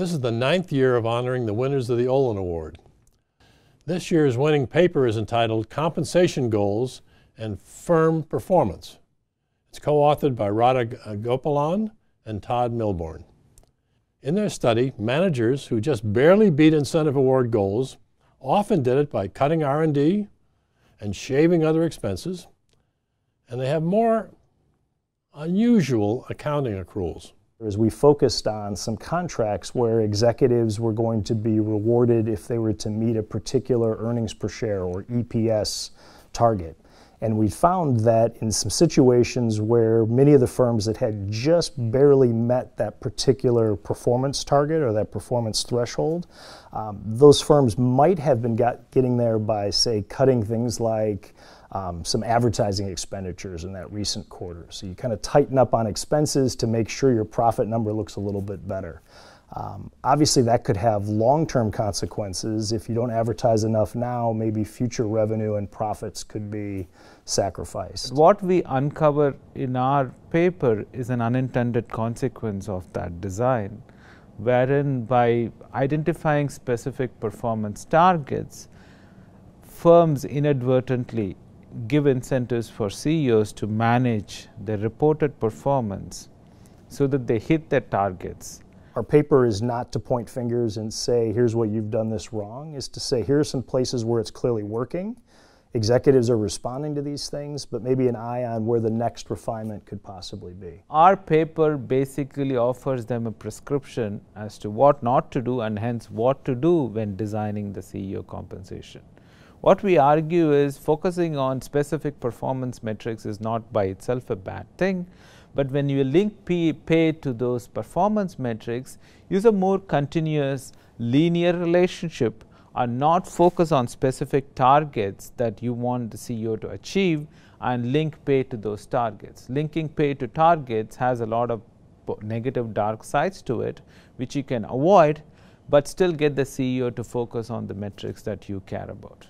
This is the 9th year of honoring the winners of the Olin Award. This year's winning paper is entitled Compensation Goals and Firm Performance. It's co-authored by Radha Gopalan and Todd Milbourne. In their study, managers who just barely beat incentive award goals often did it by cutting R&D and shaving other expenses, and they have more unusual accounting accruals. As we focused on some contracts where executives were going to be rewarded if they were to meet a particular earnings per share or EPS target. And we found that in some situations where many of the firms that had just barely met that particular performance target or that performance threshold, those firms might have been getting there by, say, cutting things like some advertising expenditures in that recent quarter. So you kind of tighten up on expenses to make sure your profit number looks a little bit better. Obviously that could have long-term consequences. If you don't advertise enough now, maybe future revenue and profits could be sacrificed. What we uncover in our paper is an unintended consequence of that design, wherein by identifying specific performance targets, firms inadvertently give incentives for CEOs to manage their reported performance so that they hit their targets. Our paper is not to point fingers and say, here's what you've done this wrong. It's to say, here are some places where it's clearly working. Executives are responding to these things, but maybe an eye on where the next refinement could possibly be. Our paper basically offers them a prescription as to what not to do and hence what to do when designing the CEO compensation. What we argue is focusing on specific performance metrics is not by itself a bad thing, but when you link pay to those performance metrics, use a more continuous linear relationship and not focus on specific targets that you want the CEO to achieve and link pay to those targets. Linking pay to targets has a lot of negative dark sides to it, which you can avoid, but still get the CEO to focus on the metrics that you care about.